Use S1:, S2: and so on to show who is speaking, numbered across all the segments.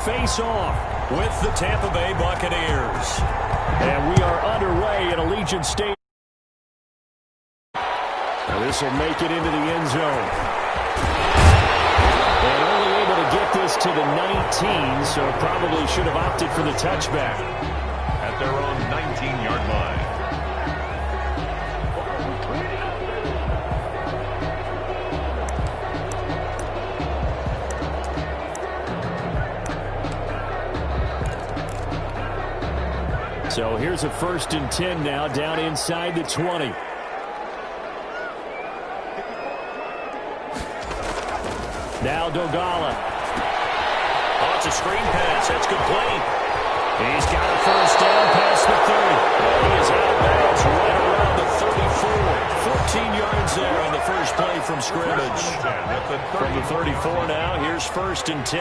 S1: Face off with the Tampa Bay Buccaneers. And we are underway at Allegiant Stadium. Now this will make it into the end zone. And only able to get this to the 19, so probably should have opted for the touchback.
S2: At their own 19-yard line.
S1: So here's a 1st and 10 now, down inside the 20. Now Dogala. Oh, it's a screen pass. That's complete. He's got a 1st down past the 30. He is out of bounds right around the 34. 14 yards there on the first play from scrimmage. From the 34 now, here's 1st and 10.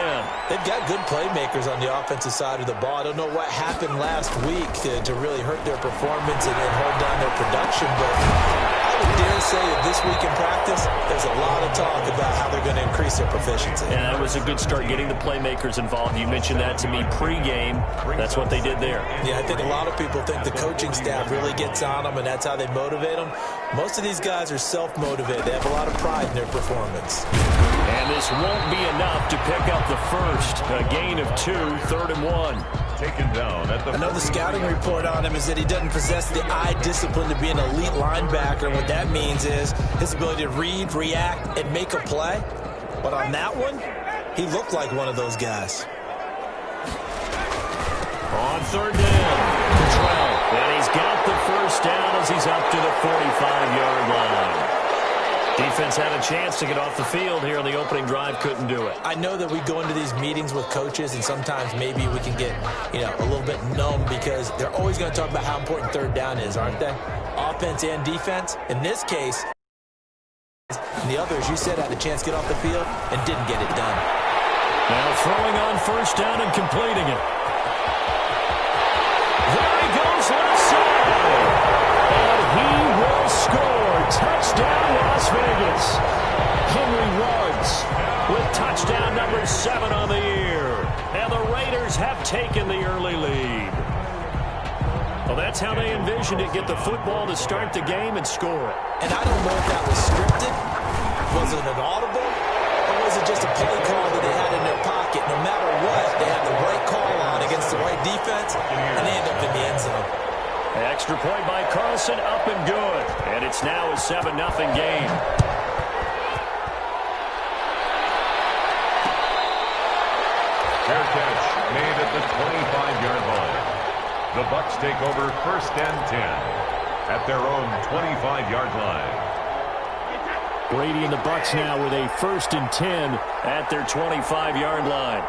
S3: They've got good playmakers on the offensive side of the ball. I don't know what happened last week to really hurt their performance and hold down their production, but I would dare say that this week in practice, there's a lot of talk about how they're going to increase their proficiency.
S1: Yeah, that was a good start getting the playmakers involved. You mentioned that to me pregame. That's what they did there.
S3: Yeah, I think a lot of people think the coaching staff really gets on them, and that's how they motivate them. Most of these guys are self-motivated. They have a lot of pride in their performance.
S1: And this won't be enough to pick up the first. A gain of 2, 3rd and 1.
S2: Taken down at the
S3: Another scouting report on him is that he doesn't possess the eye discipline to be an elite linebacker. And what that means is his ability to read, react, and make a play. But on that one, he looked like one of those guys.
S1: On 3rd down, Cottrell. And he's got the 1st down as he's up to the 45-yard line. Defense had a chance to get off the field here on the opening drive, couldn't do it.
S3: I know that we go into these meetings with coaches, and sometimes maybe we can get, a little bit numb because they're always going to talk about how important 3rd down is, aren't they? Offense and defense. In this case, and the others, you said, had a chance to get off the field and didn't get it done.
S1: Now throwing on 1st down and completing it. There he goes left side. And he will score. Touchdown, Las Vegas. Henry Ruggs with touchdown number 7 on the year. And the Raiders have taken the early lead. Well, that's how they envisioned it. Get the football to start the game and score it.
S3: And I don't know if that was scripted. Was it an audible? Or was it just a play call that they had in their pocket? No matter what, they had the right call on against the right defense, and they end up in the end zone.
S1: Extra point by Carlson, up and good. And it's now a 7-0 game.
S2: Fair catch made at the 25-yard line. The Bucs take over 1st and 10 at their own 25-yard line.
S1: Brady and the Bucs now with a 1st and 10 at their 25-yard line.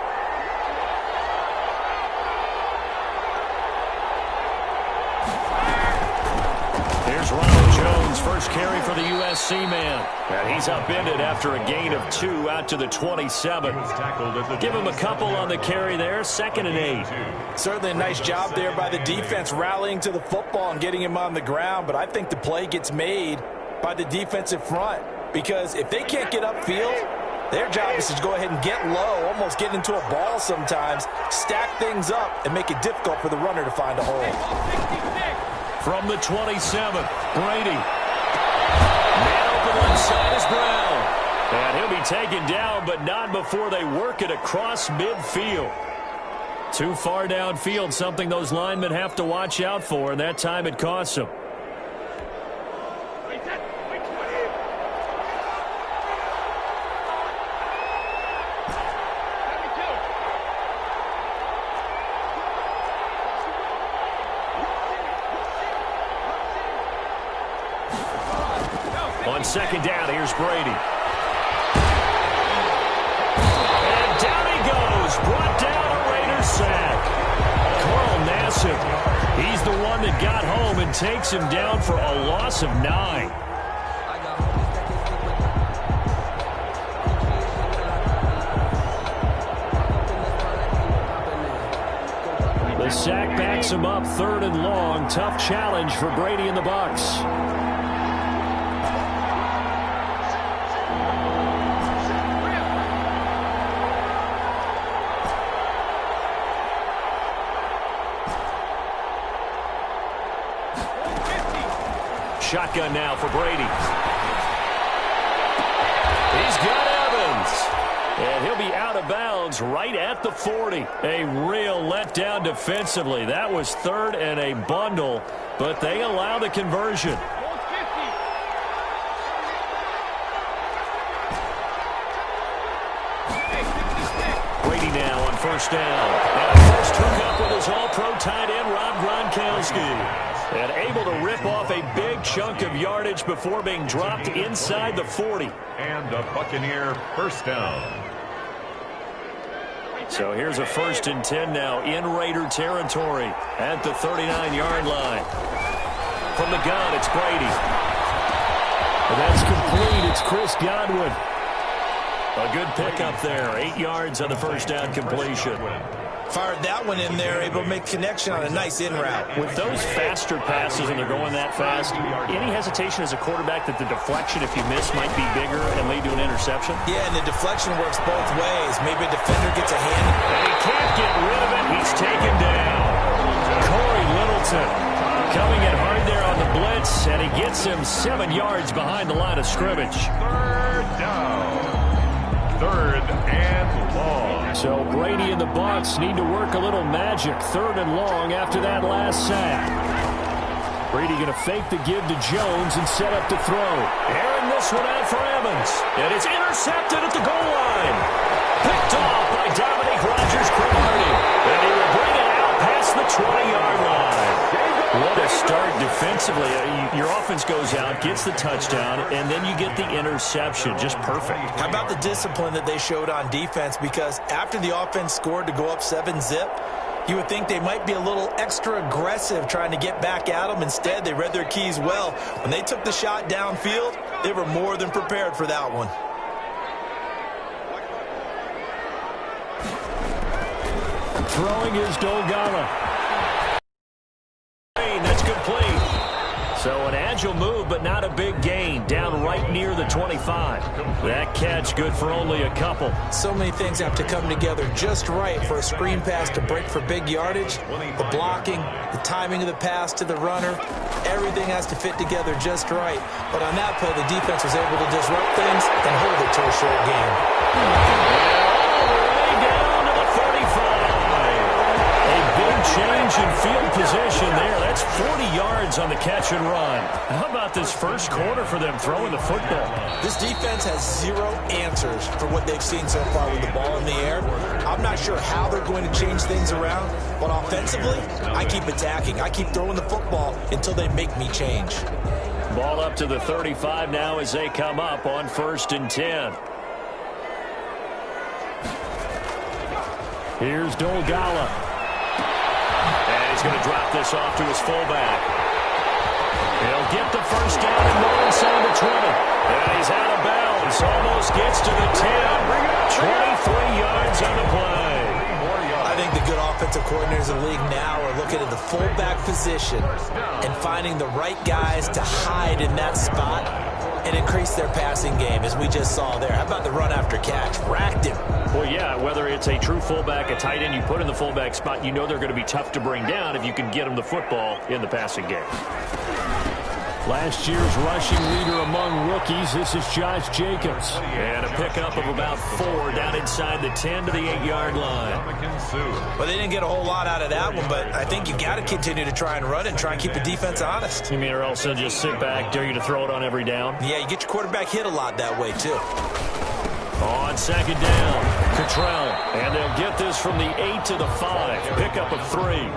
S1: Here's Ronald Jones, first carry for the USC man. And he's upended after a gain of 2 out to the 27. Give him a couple on the carry there, 2nd and 8.
S3: Certainly a nice job there by the defense rallying to the football and getting him on the ground, but I think the play gets made by the defensive front because if they can't get upfield, their job is to go ahead and get low, almost get into a ball sometimes, stack things up, and make it difficult for the runner to find a hole.
S1: From the 27, Brady. Man open left side is Brown. And he'll be taken down, but not before they work it across midfield. Too far downfield, something those linemen have to watch out for, and that time it costs them. On 2nd down, here's Brady. And down he goes. Brought down a Raiders sack. Carl Nassib, he's the one that got home and takes him down for a loss of 9. The sack backs him up, 3rd and long. Tough challenge for Brady and the Bucs. shotgun now for Brady. He's got Evans. And he'll be out of bounds right at the 40. A real letdown defensively. That was third and a bundle, but they allow the conversion. Brady now on first down. And first hookup with his all-pro tight end, Rob Gronkowski. And able to rip off a big chunk of yardage before being dropped inside the 40.
S2: And a Buccaneer first down.
S1: So here's a 1st and 10 now in Raider territory at the 39-yard line. From the gun, it's Brady. And that's complete. It's Chris Godwin. A good pickup there. 8 yards on the first down completion.
S3: Fired that one in there, able to make connection on a nice in route.
S1: With those faster passes and they're going that fast, any hesitation as a quarterback that the deflection, if you miss, might be bigger and lead to an interception?
S3: Yeah, and the deflection works both ways. Maybe a defender gets a hand.
S1: And he can't get rid of it. He's taken down. Corey Littleton coming in hard there on the blitz, and he gets him 7 yards behind the line of scrimmage.
S2: Third down. Third and long.
S1: So Brady and the Bucs need to work a little magic. 3rd and long after that last sack. Brady going to fake the give to Jones and set up to throw. Airing this one out for Evans. And it's intercepted at the goal line. Picked off by Dominique Rodgers-Cromartie. And he will bring it out past the 20-yard line. What a start defensively. Your offense goes out, gets the touchdown, and then you get the interception. Just perfect.
S3: How about the discipline that they showed on defense? Because after the offense scored to go up 7-zip, you would think they might be a little extra aggressive trying to get back at them. Instead, they read their keys well. When they took the shot downfield, they were more than prepared for that one.
S1: Throwing is Dolgala. That's complete. So an agile move, but not a big gain. Down right near the 25. That catch good for only a couple.
S3: So many things have to come together just right for a screen pass to break for big yardage. The blocking, the timing of the pass to the runner, everything has to fit together just right. But on that play, the defense was able to disrupt things and hold it to a short game.
S1: All the way down to the 45. A big change in field position there. That's 40 yards on the catch and run. How about this first quarter for them throwing the football?
S3: This defense has zero answers for what they've seen so far with the ball in the air. I'm not sure how they're going to change things around, but offensively, I keep attacking. I keep throwing the football until they make me change.
S1: Ball up to the 35 now as they come up on 1st and 10. Here's Dolgala. And he's going to drop this off to his fullback. He'll get the first down and go inside the 20. And he's out of bounds. Almost gets to the 10. 23 yards on the play.
S3: I think the good offensive coordinators in the league now are looking at the fullback position and finding the right guys to hide in that spot and increase their passing game, as we just saw there. How about the run after catch? Racked him.
S1: Well, yeah, whether it's a true fullback, a tight end you put in the fullback spot, you know they're going to be tough to bring down if you can get them the football in the passing game. Last year's rushing leader among rookies, this is Josh Jacobs. And a pickup of about 4 down inside the 10 to the 8-yard line.
S3: Well, they didn't get a whole lot out of that one, but I think you got to continue to try and run and try and keep the defense honest.
S1: You mean, or else they'll just sit back, dare you to throw it on every down?
S3: Yeah, you get your quarterback hit a lot that way, too.
S1: On 2nd down, Cottrell. And they'll get this from the 8 to the 5. Pickup of 3.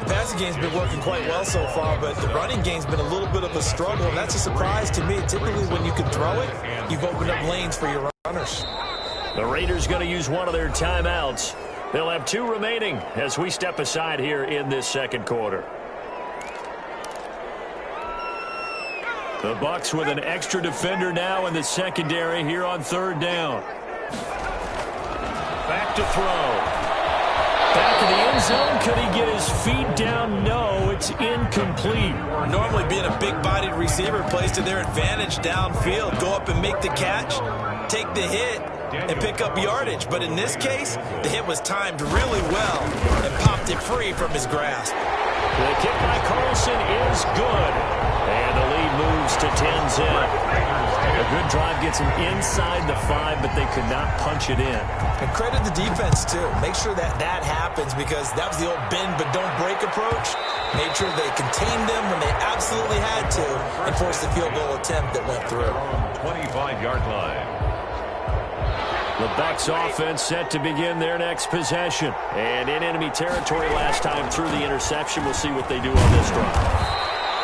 S3: The passing game's been working quite well so far, but the running game's been a little bit of a struggle, and that's a surprise to me. Typically, when you can throw it, you've opened up lanes for your runners.
S1: The Raiders going to use one of their timeouts. They'll have 2 remaining as we step aside here in this second quarter. The Bucs with an extra defender now in the secondary here on 3rd down. Back to throw. Back in the end zone. Could he get his feet down? No, it's incomplete.
S3: Normally being a big-bodied receiver plays to their advantage downfield. Go up and make the catch, take the hit, and pick up yardage. But in this case, the hit was timed really well and popped it free from his grasp.
S1: The kick by Carlson is good. And the lead moves to 10-zip. A good drive gets them inside the 5, but they could not punch it in.
S3: And credit the defense, too. Make sure that happens, because that was the old bend but don't break approach. Made sure they contained them when they absolutely had to and forced the field goal attempt that went through.
S2: 25-yard line.
S1: The Bucs offense set to begin their next possession. And in enemy territory last time through the interception. We'll see what they do on this drive.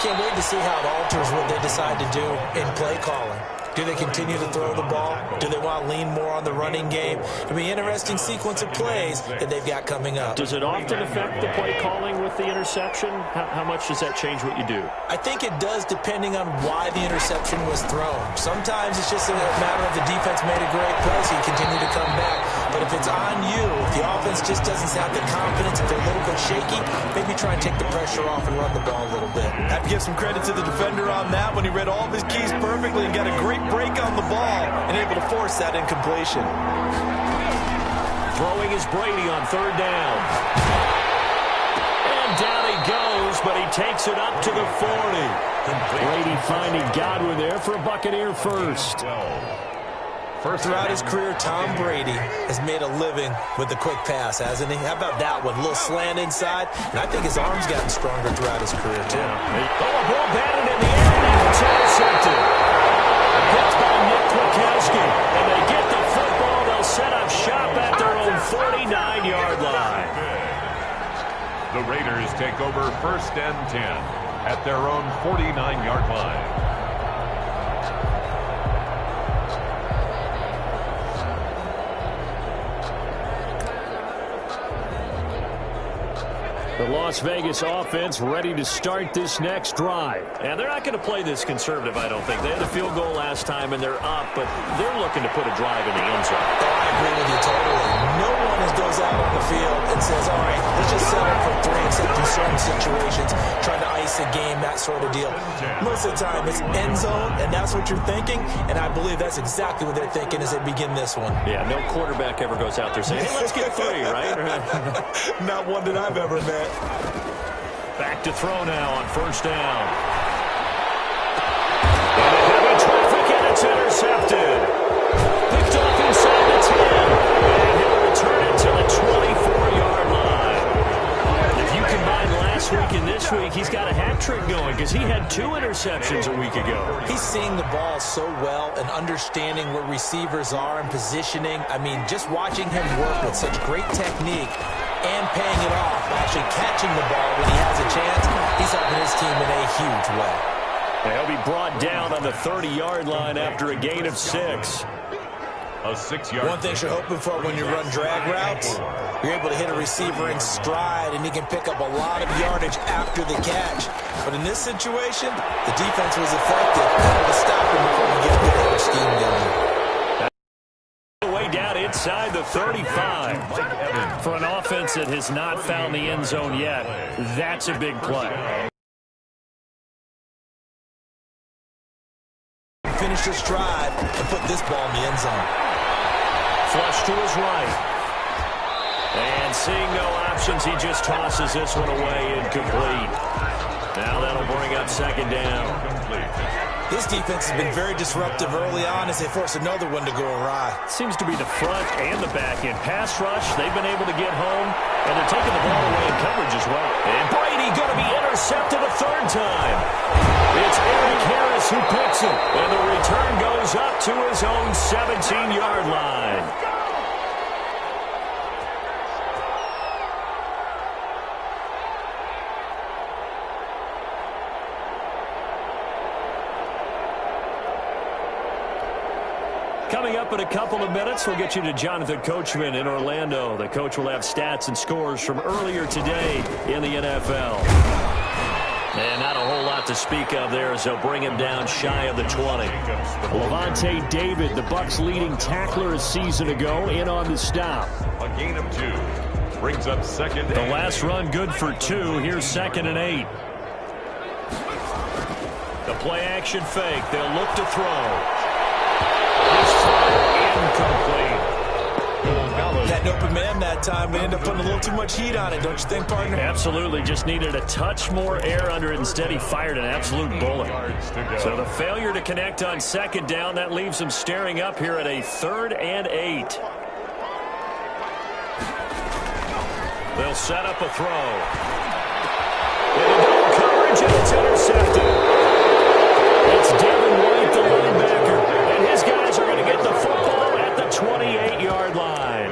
S3: Can't wait to see how it alters what they decide to do in play calling. Do they continue to throw the ball? Do they want to lean more on the running game? It'll be an interesting sequence of plays that they've got coming up.
S1: Does it often affect the play calling with the interception? How much does that change what you do?
S3: I think it does, depending on why the interception was thrown. Sometimes it's just a matter of the defense made a great play, so you continue to come back. But if it's on you, if the offense just doesn't have the confidence, if they're a little bit shaky, maybe try and take the pressure off and run the ball a little bit. I have to give some credit to the defender on that when he read all of his keys perfectly and got a great break on the ball and able to force that incompletion.
S1: Throwing is Brady on 3rd down. And down he goes, but he takes it up to the 40. Brady finding Godwin there for a Buccaneer first.
S3: Throughout his career, Tom Brady has made a living with the quick pass, hasn't he? How about that one? A little slant inside, and I think his arm's gotten stronger throughout his career, too.
S1: Oh, a ball batted in the air, and it's intercepted. Picked by Nick Kwiatkowski, and they get the football. They'll set up shop at their own 49-yard line.
S2: The Raiders take over 1st and 10 at their own 49-yard line.
S1: The Las Vegas offense ready to start this next drive. And they're not going to play this conservative, I don't think. They had a field goal last time, and they're up, but they're looking to put a drive in the end zone.
S3: I agree with you totally. No one goes out on the field and says, all right, let's just settle for 3, except in certain situations, trying to ice a game, that sort of deal. Most of the time, it's end zone, and that's what you're thinking, and I believe that's exactly what they're thinking as they begin this one.
S1: Yeah, no quarterback ever goes out there saying, hey, let's get 3, right?
S3: Not one that I've ever met.
S1: Back to throw now on 1st down. And they have a traffic, and it's intercepted. Picked off inside the 10. And he'll return it to the 24-yard line. If you combine last week and this week, he's got a hat trick going because he had 2 interceptions a week ago.
S3: He's seeing the ball so well and understanding where receivers are and positioning. I mean, just watching him work with such great technique and paying it off, actually catching the ball when he has a chance, he's helping his team in a huge way.
S1: He'll be brought down on the 30-yard line after a gain of 6.
S2: A 6-yard.
S3: One thing you're hoping for when you run drag routes, you're able to hit a receiver in stride, and he can pick up a lot of yardage after the catch. But in this situation, the defense was effective, able to stop him before he gets the other scheme going.
S1: Down inside the 35. For an offense that has not found the end zone yet, that's a big play.
S3: Finish this drive and put this ball in the end zone.
S1: Flush to his right. And seeing no options, he just tosses this one away incomplete. Now that'll bring up 2nd down.
S3: This defense has been very disruptive early on as they force another one to go awry.
S1: Seems to be the front and the back end. Pass rush, they've been able to get home, and they're taking the ball away in coverage as well. And Brady going to be intercepted a 3rd time. It's Eric Harris who picks it, and the return goes up to his own 17-yard line. Coming up in a couple of minutes, we'll get you to Jonathan Coachman in Orlando. The coach will have stats and scores from earlier today in the NFL. And not a whole lot to speak of there as they'll bring him down shy of the 20. Levante David, the Bucs' leading tackler a season ago, in on the stop.
S2: A gain of 2. Brings up 2nd.
S1: The last run good for 2. Here's 2nd and 8. The play action fake. They'll look to throw. Incomplete.
S3: That an open man that time, but ended up putting a little too much heat on it, don't you think, partner?
S1: Absolutely. Just needed a touch more air under it. Instead, he fired an absolute bullet. So the failure to connect on second down, that leaves him staring up here at a 3rd and 8. They'll set up a throw. In double coverage, and it's intercepted. It's Devin White, the linebacker. And his guys are going to get the football at the 28-yard line.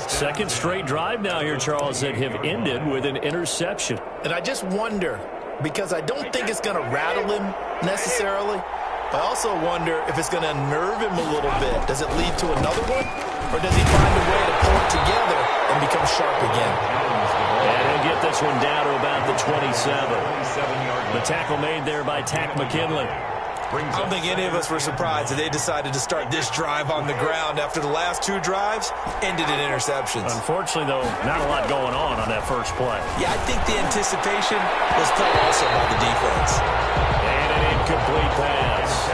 S1: Second straight drive now here, Charles, that have ended with an interception.
S3: And I just wonder, because I don't think it's going to rattle him necessarily, I also wonder if it's going to unnerve him a little bit. Does it lead to another one? Or does he find a way to pull it together and become sharp again?
S1: And he'll get this one down to about the 27. The tackle made there by Tack McKinley.
S3: I don't think any of us were surprised that they decided to start this drive on the ground after the last 2 drives ended in interceptions.
S1: Unfortunately, though, not a lot going on that first play.
S3: Yeah, I think the anticipation was felt also by the defense.
S1: And an incomplete pass.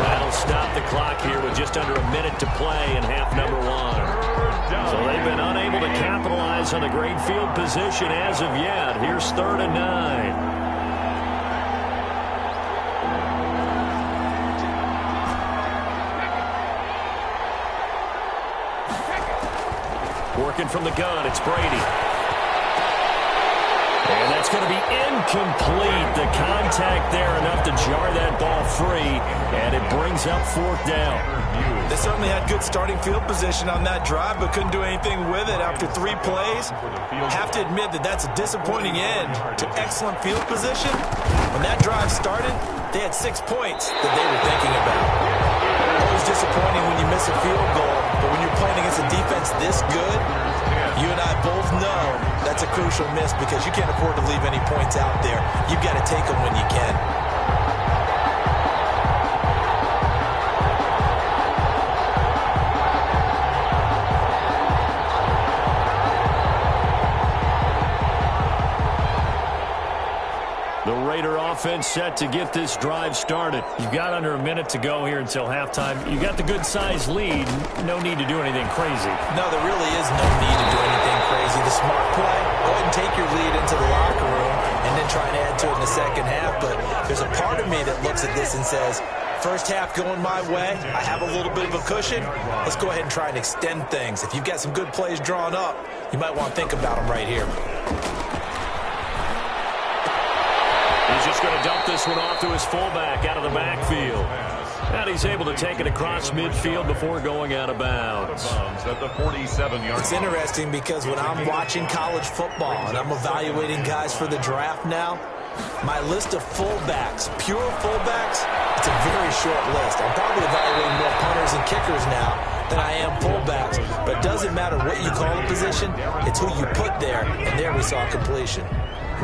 S1: That'll stop the clock here with just under a minute to play in half number 1. So they've been unable to capitalize on a great field position as of yet. Here's 3rd and 9. Working from the gun, it's Brady. And that's going to be incomplete. The contact there enough to jar that ball free, and it brings up 4th down.
S3: They certainly had good starting field position on that drive, but couldn't do anything with it after 3 plays. Have to admit that that's a disappointing end to excellent field position. When that drive started, they had 6 points that they were thinking about. Always disappointing when you miss a field goal, but when you're playing against a defense this good, you and I both know that's a crucial miss because you can't afford to leave any points out there. You've got to take them when you can.
S1: The Raider offense set to get this drive started. You've got under a minute to go here until halftime. You've got the good-sized lead. No need to do anything crazy.
S3: No, there really is no need to do anything crazy. The smart play, go ahead and take your lead into the locker room and then try and add to it in the second half. But there's a part of me that looks at this and says, first half going my way, I have a little bit of a cushion. Let's go ahead and try and extend things. If you've got some good plays drawn up, you might want to think about them right here.
S1: He's just going to dump this one off to his fullback out of the backfield. And he's able to take it across midfield before going out of bounds.
S2: At the 47-yard.
S3: It's interesting because when I'm watching college football and I'm evaluating guys for the draft now, my list of fullbacks, pure fullbacks, it's a very short list. I'm probably evaluating more punters and kickers now than I am fullbacks. But it doesn't matter what you call a position, it's who you put there, and there we saw completion.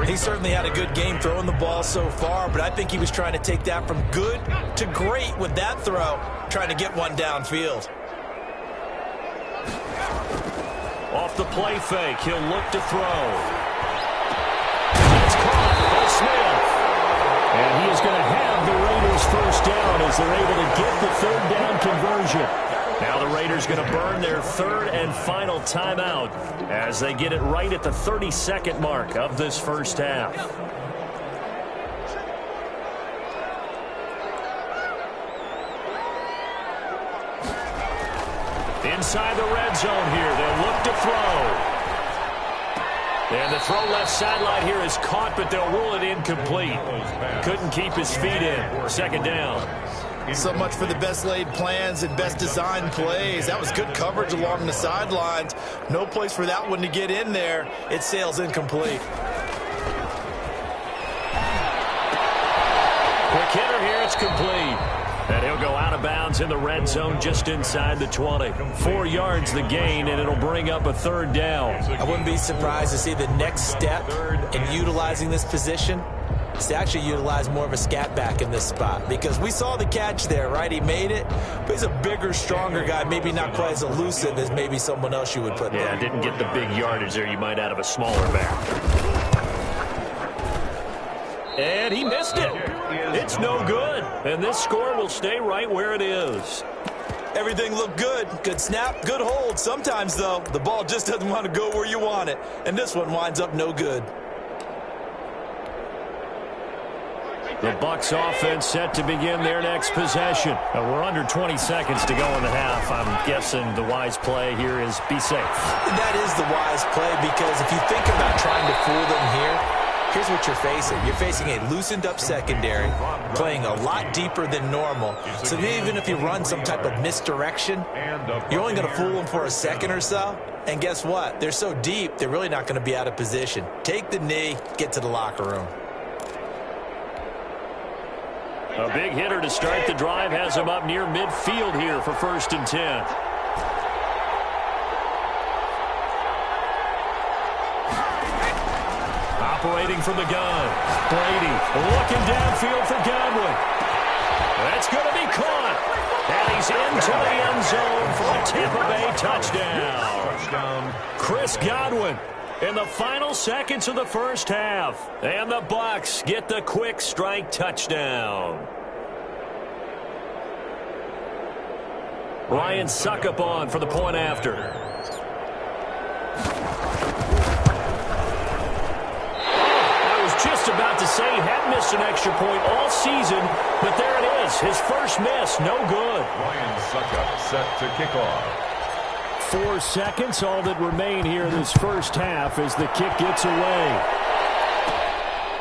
S3: He certainly had a good game throwing the ball so far, but I think he was trying to take that from good to great with that throw, trying to get one downfield.
S1: Off the play fake, he'll look to throw. It's caught by Smith. And he is going to have the Raiders first down as they're able to get the 3rd down conversion. Now the Raiders going to burn their 3rd and final timeout as they get it right at the 32nd mark of this first half. Inside the red zone here, they'll look to throw. And the throw left sideline here is caught, but they'll rule it incomplete. Couldn't keep his feet in. 2nd down.
S3: So much for the best laid plans and best designed plays. That was good coverage along the sidelines. No place for that one to get in there. It sails incomplete.
S1: Quick hitter here, it's complete. And he'll go out of bounds in the red zone just inside the 20. 4 yards the gain, and it'll bring up a 3rd down.
S3: I wouldn't be surprised to see the next step in utilizing this position is to actually utilize more of a scat back in this spot, because we saw the catch there, right? He made it, but he's a bigger, stronger guy, maybe not quite as elusive as maybe someone else you would put there.
S1: Yeah, didn't get the big yardage there you might out of a smaller back. And he missed it. It's no good. And this score will stay right where it is.
S3: Everything looked good. Good snap, good hold. Sometimes, though, the ball just doesn't want to go where you want it. And this one winds up no good.
S1: The Bucs offense set to begin their next possession. We're under 20 seconds to go in the half. I'm guessing the wise play here is be safe.
S3: That is the wise play, because if you think about trying to fool them here, here's what you're facing. You're facing a loosened up secondary, playing a lot deeper than normal. So even if you run some type of misdirection, you're only going to fool them for a second or so. And guess what? They're so deep, they're really not going to be out of position. Take the knee, get to the locker room.
S1: A big hitter to start the drive has him up near midfield here for 1st and 10. Operating from the gun. Brady looking downfield for Godwin. That's going to be caught. And he's into the end zone for a Tampa Bay touchdown. Chris Godwin in the final seconds of the first half. And the Bucs get the quick strike touchdown. Ryan Succop for the point after. I was just about to say he had missed an extra point all season, but there it is. His first miss, no good.
S2: Ryan Succop set to kick off.
S1: 4 seconds, all that remain here in this first half as the kick gets away.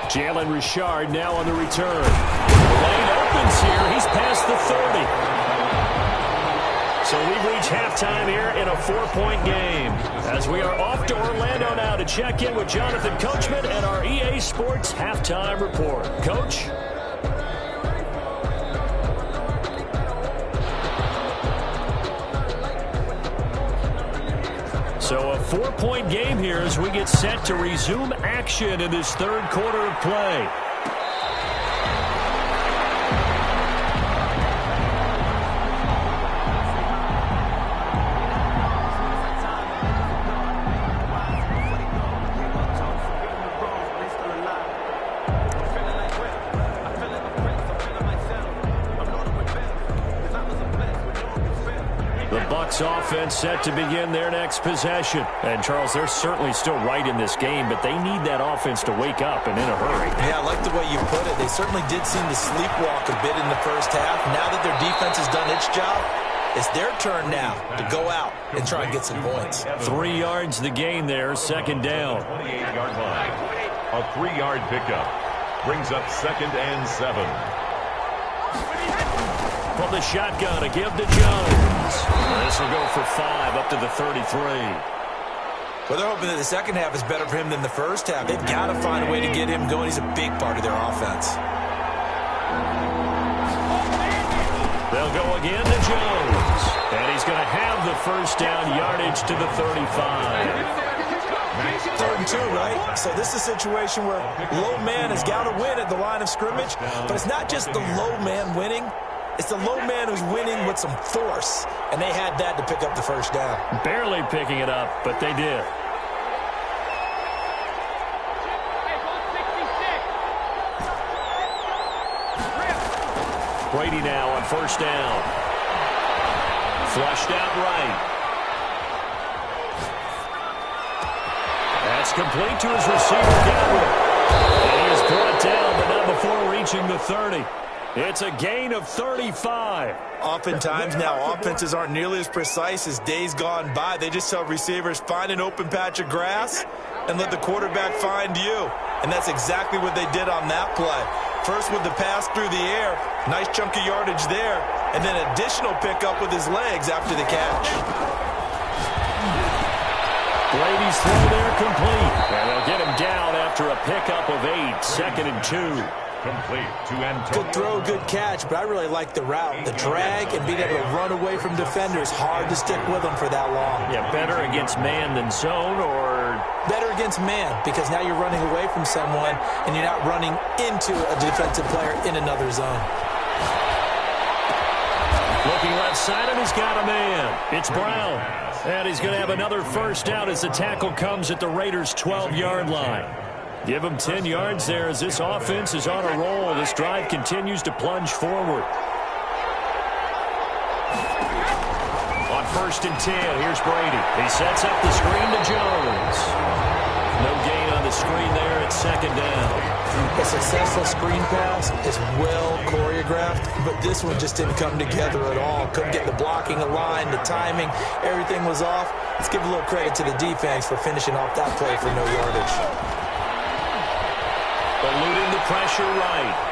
S1: Jalen Richard now on the return. The lane opens here. He's past the 30. So we've reached halftime here in a 4-point game. As we are off to Orlando now to check in with Jonathan Coachman and our EA Sports Halftime Report. Coach? So a 4-point game here as we get set to resume action in this third quarter of play. Offense set to begin their next possession. And, Charles, they're certainly still right in this game, but they need that offense to wake up and in a hurry.
S3: Yeah, I like the way you put it. They certainly did seem to sleepwalk a bit in the first half. Now that their defense has done its job, it's their turn now to go out and try and get some points.
S1: 3 yards the gain there, 2nd down.
S2: 28-yard line. A 3-yard pickup brings up 2nd and 7.
S1: From the shotgun, a give to Jones. This will go for 5 up to the 33.
S3: Well, they're hoping that the second half is better for him than the first half. They've got to find a way to get him going. He's a big part of their offense.
S1: They'll go again to Jones. And he's going to have the first down yardage to the 35.
S3: 3rd and 2, right? So this is a situation where low man has got to win at the line of scrimmage. But it's not just the low man winning. It's the low man who's winning with some force. And they had that to pick up the first down.
S1: Barely picking it up, but they did. Brady now on 1st down. Flushed out right. That's complete to his receiver, Godwin. And he is brought down, but not before reaching the 30. It's a gain of 35.
S3: Oftentimes now, offenses aren't nearly as precise as days gone by. They just tell receivers, find an open patch of grass and let the quarterback find you. And that's exactly what they did on that play. First with the pass through the air, nice chunk of yardage there, and then additional pickup with his legs after the catch.
S1: Brady's throw there complete. And they'll get him down after a pickup of 8, 2nd and 2.
S2: Complete to Antonio.
S3: Good throw, good catch, but I really like the route. The drag and being able to run away from defenders, hard to stick with them for that long.
S1: Yeah, better against man than zone, or?
S3: Better against man, because now you're running away from someone and you're not running into a defensive player in another zone.
S1: Looking left side, and he's got a man. It's Brown. And he's going to have another first down as the tackle comes at the Raiders' 12-yard line. Give him 10 yards there as this offense is on a roll. This drive continues to plunge forward. 1st and 10. Here's Brady. He sets up the screen to Jones. No gain on the screen there. It's 2nd down.
S3: A successful screen pass is well choreographed, but this one just didn't come together at all. Couldn't get the blocking aligned, the timing, everything was off. Let's give a little credit to the defense for finishing off that play for no yardage.
S1: Eluding the pressure right.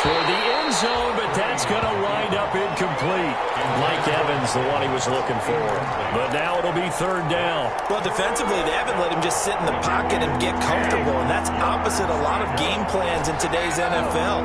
S1: Toward the end zone, but that's going to wind up incomplete. Mike Evans, the one he was looking for. But now it'll be 3rd down.
S3: Well, defensively, they haven't let him just sit in the pocket and get comfortable, and that's opposite a lot of game plans in today's NFL.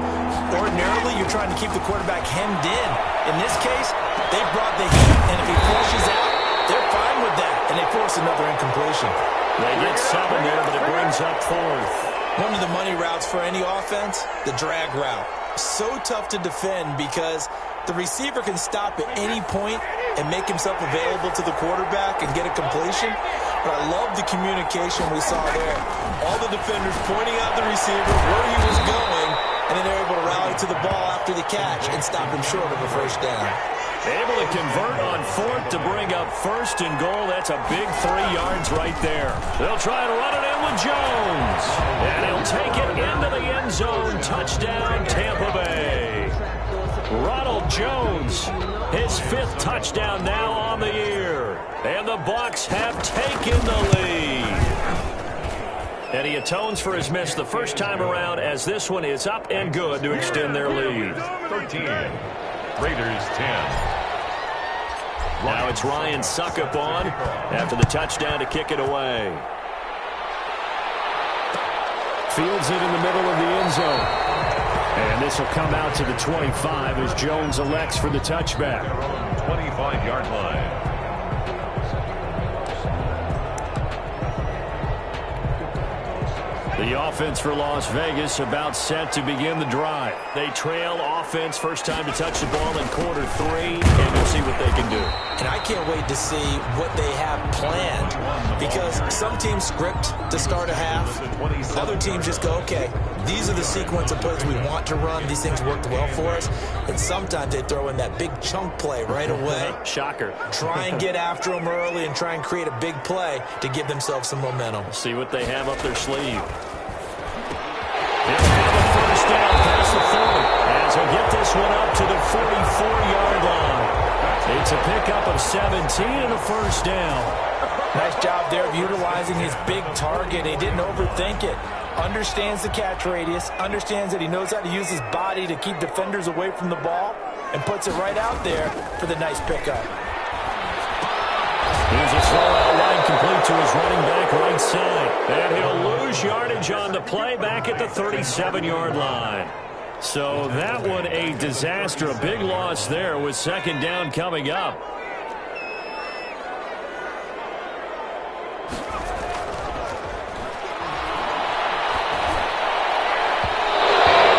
S3: Ordinarily, you're trying to keep the quarterback hemmed in. In this case, they brought the heat, and if he flushes out, they're fine with that, and they force another incompletion.
S1: They get 7 there, but it brings up 4th.
S3: One of the money routes for any offense, the drag route. So tough to defend because the receiver can stop at any point and make himself available to the quarterback and get a completion. But I love the communication we saw there. All the defenders pointing out the receiver, where he was going, and then they're able to rally to the ball after the catch and stop him short of a 1st down.
S1: Able to convert on 4th to bring up 1st and goal. That's a big 3 yards right there. They'll try to run it in with Jones. And he'll take it into the end zone. Touchdown, Tampa Bay. Ronald Jones, his 5th touchdown now on the year. And the Bucs have taken the lead. And he atones for his miss the first time around as this one is up and good to extend their lead.
S2: 13. Raiders 10.
S1: Now it's Ryan Suckup on after the touchdown to kick it away. Fields it in the middle of the end zone. And this will come out to the 25 as Jones elects for the touchback.
S2: 25-yard line.
S1: The offense for Las Vegas about set to begin the drive. They trail offense first time to touch the ball in quarter 3, and we'll see what they can do.
S3: And I can't wait to see what they have planned because some teams script to start a half. Other teams just go, okay, these are the sequence of plays we want to run. These things worked well for us. And sometimes they throw in that big chunk play right away.
S1: Shocker.
S3: Try and get after them early and try and create a big play to give themselves some momentum.
S1: See what they have up their sleeve. They'll have a 1st down past the 40 as he'll get this one up to the 44-yard line. It's a pickup of 17 and a 1st down.
S3: Nice job there of utilizing his big target. He didn't overthink it. Understands the catch radius, understands that he knows how to use his body to keep defenders away from the ball, and puts it right out there for the nice pickup.
S1: Here's a throw out wide complete to his running back right side. And he'll lose yardage on the play back at the 37-yard line. So that one a disaster, a big loss there with 2nd down coming up.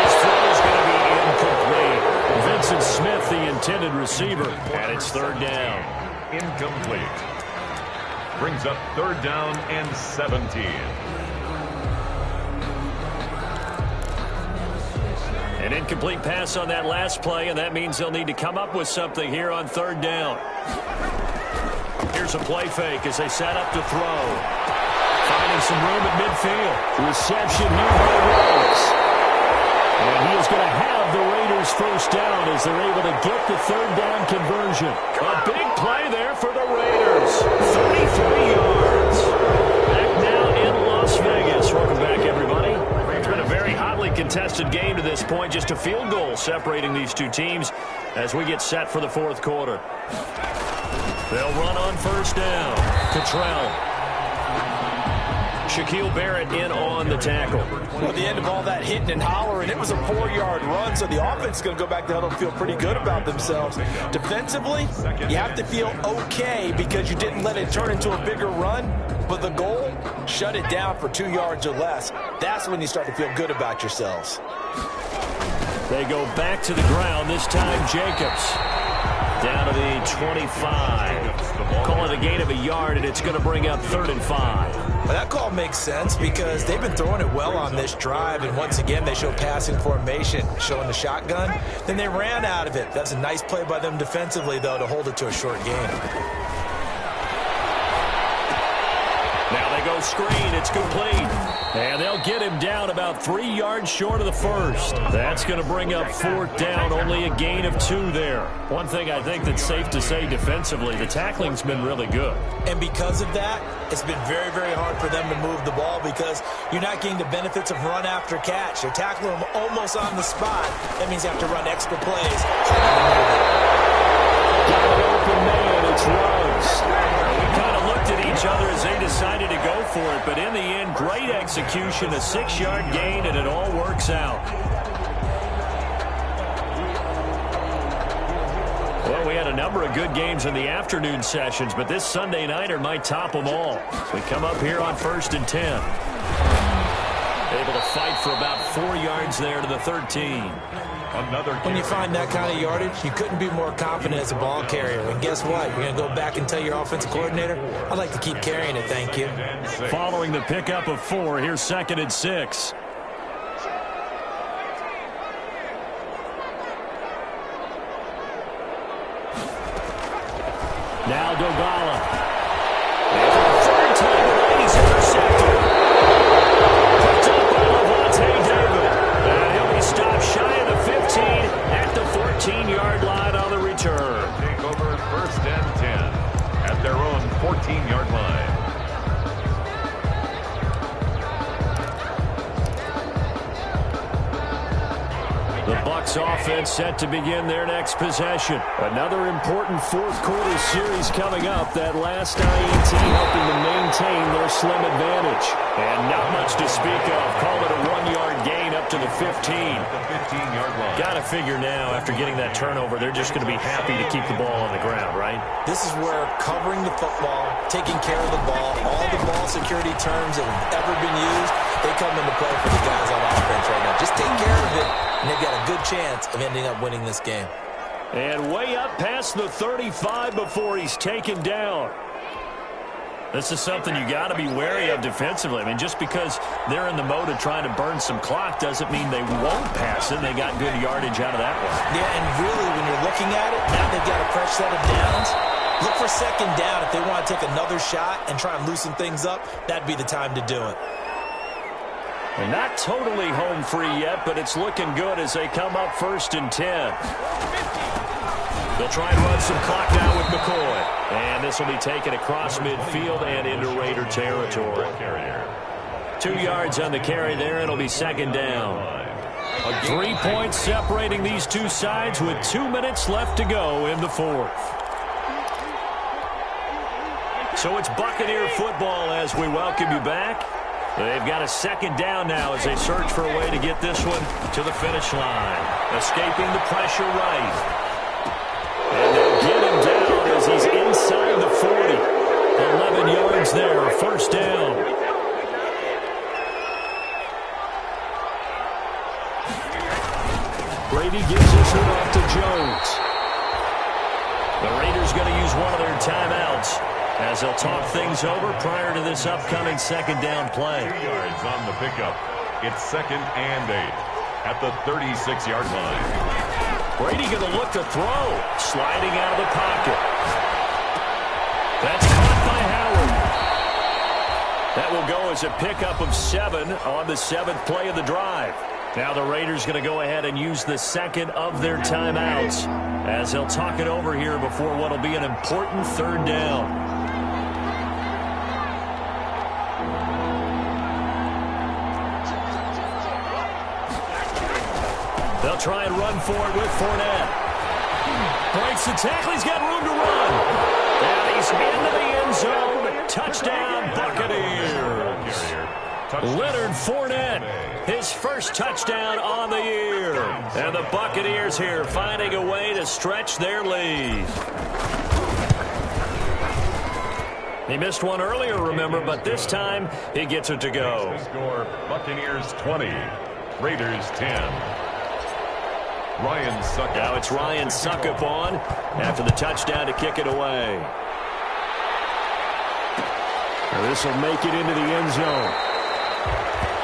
S1: His throw is going to be incomplete. Vincent Smith, the intended receiver, and it's 3rd down.
S2: Incomplete. Brings up 3rd down and 17.
S1: An incomplete pass on that last play, and that means they'll need to come up with something here on 3rd down. Here's a play fake as they set up to throw. Finding some room at midfield. Reception here by Rhodes. And he is going to have the Raiders 1st down as they're able to get the 3rd down conversion. A big play there for the Raiders. 33 yards. Back now in Las Vegas. Welcome back, everybody. It's been a very hotly contested game to this point. Just a field goal separating these two teams as we get set for the 4th quarter. They'll run on 1st down. Cottrell. Shaquille Barrett in on the tackle.
S3: Well, at the end of all that hitting and hollering, it was a 4-yard run, so the offense is going to go back to huddle and feel pretty good about themselves. Defensively, you have to feel okay because you didn't let it turn into a bigger run, but the goal, shut it down for 2 yards or less. That's when you start to feel good about yourselves.
S1: They go back to the ground, this time Jacobs. Down to the 25. Call it a gain of a yard, and it's going to bring up 3rd and 5.
S3: Well, that call makes sense because they've been throwing it well on this drive, and once again, they show passing formation, showing the shotgun. Then they ran out of it. That's a nice play by them defensively, though, to hold it to a short gain.
S1: Now they go screen. It's complete. And they'll get him down about 3 yards short of the first. That's going to bring up 4th down. Only a gain of 2 there. One thing I think that's safe to say defensively, the tackling's been really good.
S3: And because of that, it's been very, very hard for them to move the ball because you're not getting the benefits of run after catch. They're tackling them almost on the spot. That means you have to run extra plays.
S1: Got an open man. It's Ruggs. We kind of looked at each other as they decided to go for it, but in the end, great execution, a 6-yard gain, and it all works out. Well, we had a number of good games in the afternoon sessions, but this Sunday nighter might top them all. We come up here on 1st and 10. Able to fight for about 4 yards there to the 13.
S3: When you find that kind of yardage, you couldn't be more confident as a ball carrier. And guess what? You're going to go back and tell your offensive coordinator, I'd like to keep carrying it, thank you.
S1: Following the pickup of 4, here's 2nd and 6. Now Dogala. And for the 3rd time tonight, he's intercepted. Picked up by Levante David. And he'll be stopped shy of the 15 at the 14-yard line on the return.
S2: Take over 1st and 10 at their own 14-yard line.
S1: The Bucs offense set to begin their next possession. Another important 4th quarter series coming up. That last INT helping to maintain their slim advantage. And not much to speak of. Call it a 1-yard gain up to the 15.
S2: The 15-yard line.
S1: Got to figure now, after getting that turnover, they're just going to be happy to keep the ball on the ground, right?
S3: This is where covering the football, taking care of the ball, all the ball security terms that have ever been used, they come into play for the guys on offense right now. Just take care of it, and they've got a good chance of ending up winning this game.
S1: And way up past the 35 before he's taken down. This is something you got to be wary of defensively. I mean, just because they're in the mode of trying to burn some clock doesn't mean they won't pass it. They got good yardage out of that one.
S3: Yeah, and really, when you're looking at it, now they've got a fresh set of downs. Look for 2nd down. If they want to take another shot and try and loosen things up, that'd be the time to do it.
S1: And not totally home free yet, but it's looking good as they come up 1st and 10. They'll try and run some clock now with McCoy. And this will be taken across midfield and into Raider territory. 2 yards on the carry there. It'll be 2nd down. 3 points separating these two sides with 2 minutes left to go in the 4th. So it's Buccaneer football as we welcome you back. They've got a 2nd down now as they search for a way to get this one to the finish line. Escaping the pressure right. And they'll get him down as he's inside the 40. 11 yards there, 1st down. Brady gives this one off to Jones. The Raiders going to use one of their timeouts as they'll talk things over prior to this upcoming 2nd down play.
S2: 2 yards on the pickup. It's 2nd and 8 at the 36-yard line.
S1: Brady going to look to throw. Sliding out of the pocket. That's caught by Howard. That will go as a pickup of 7 on the 7th play of the drive. Now the Raiders going to go ahead and use the 2nd of their timeouts as they'll talk it over here before what will be an important 3rd down. They'll try and run for it with Fournette. Breaks the tackle. He's got room to run. And he's into the end zone. Touchdown, Buccaneers. Leonard Fournette, his first touchdown on the year. And the Buccaneers here finding a way to stretch their lead. He missed one earlier, remember, but this time he gets it to go.
S2: Score, Buccaneers 20, Raiders 10. Ryan Suckup.
S1: Now it's Ryan Suckup on after the touchdown to kick it away. This will make it into the end zone.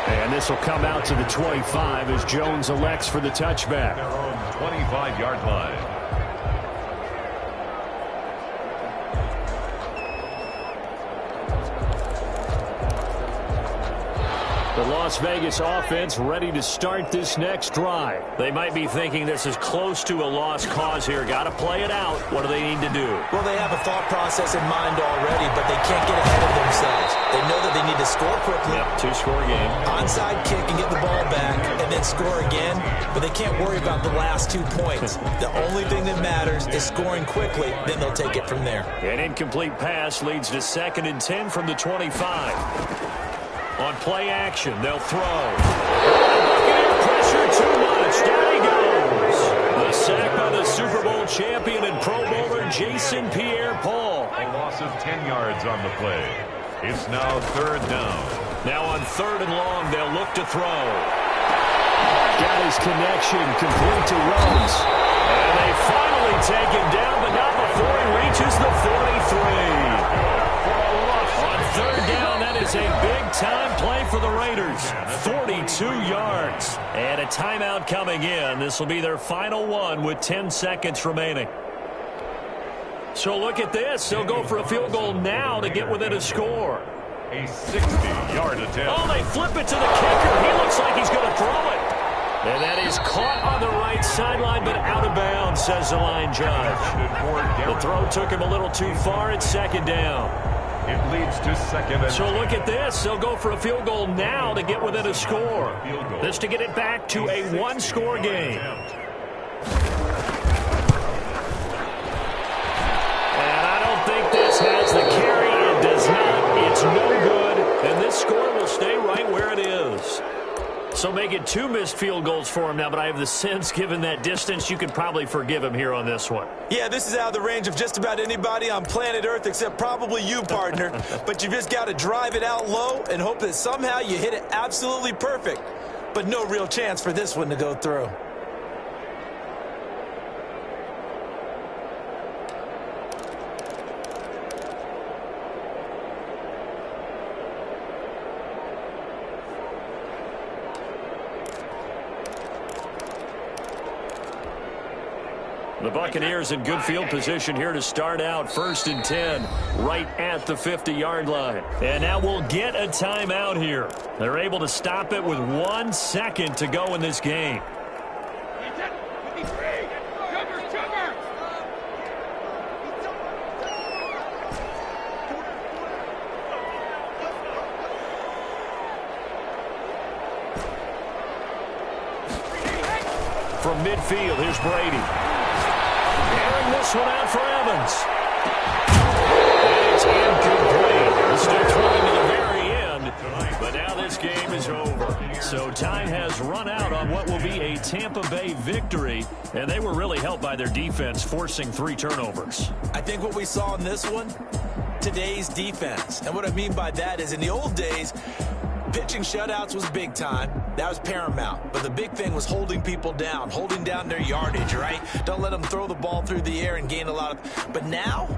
S1: And this will come out to the 25 as Jones elects for the touchback.
S2: Their own 25-yard line.
S1: The Las Vegas offense ready to start this next drive. They might be thinking this is close to a lost cause here. Got to play it out. What do they need to do?
S3: Well, they have a thought process in mind already, but they can't get ahead of themselves. They know that they need to score quickly.
S1: Yep, two-score game.
S3: Onside kick and get the ball back and then score again, but they can't worry about the last 2 points. The only thing that matters is scoring quickly, then they'll take it from there.
S1: An incomplete pass leads to 2nd and 10 from the 25. On play action, they'll throw. Pressure too much. Down he goes. The sack by the Super Bowl champion and Pro Bowler Jason Pierre-Paul.
S2: A loss of 10 yards on the play. It's now 3rd down.
S1: Now on 3rd and long, they'll look to throw. Got his connection complete to Rhodes. And they finally take him down, but not before he reaches the 43. On 3rd down, that is a big-time play for the Raiders. 42 yards. And a timeout coming in. This will be their final one with 10 seconds remaining. So look at this. They'll go for a field goal now to get within a score.
S2: A 60-yard attempt.
S1: Oh, they flip it to the kicker. He looks like he's going to throw it. And that is caught on the right sideline, but out of bounds, says the line judge. The throw took him a little too far. It's 2nd down.
S2: It leads to 2nd and...
S1: So look at this. They'll go for a field goal now to get within a score. This to get it back to a 1-score game. And I don't think this has the carry. It does not. It's no good. And this score will stay right where it is. So make it 2 missed field goals for him now, but I have the sense, given that distance, you could probably forgive him here on this one.
S3: Yeah, this is out of the range of just about anybody on planet Earth except probably you, partner. But you just got to drive it out low and hope that somehow you hit it absolutely perfect. But no real chance for this one to go through.
S1: The Buccaneers in good field position here to start out. 1st and 10, right at the 50-yard line. And now we'll get a timeout here. They're able to stop it with 1 second to go in this game. From midfield, here's Brady. Airing this one out for Evans. It's incomplete. Still throwing to the very end. But now this game is over. So time has run out on what will be a Tampa Bay victory. And they were really helped by their defense, forcing 3 turnovers.
S3: I think what we saw in this one, today's defense. And what I mean by that is in the old days, pitching shutouts was big time. That was paramount. But the big thing was holding people down, holding down their yardage, right? Don't let them throw the ball through the air and gain a lot of... But now,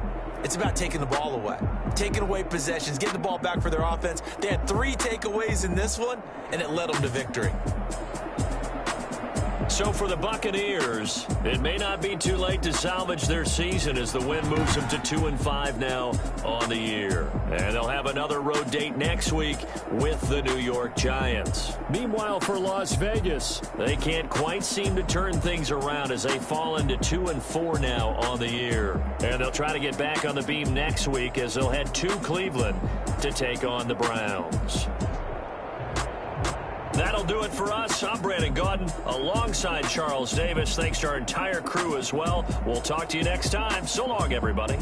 S3: it's about taking the ball away. Taking away possessions, getting the ball back for their offense. They had 3 takeaways in this one, and it led them to victory.
S1: So for the Buccaneers, it may not be too late to salvage their season as the win moves them to 2-5 now on the year. And they'll have another road date next week with the New York Giants. Meanwhile, for Las Vegas, they can't quite seem to turn things around as they fall into 2-4 now on the year. And they'll try to get back on the beam next week as they'll head to Cleveland to take on the Browns. That'll do it for us. I'm Brandon Gaudin alongside Charles Davis. Thanks to our entire crew as well. We'll talk to you next time. So long, everybody.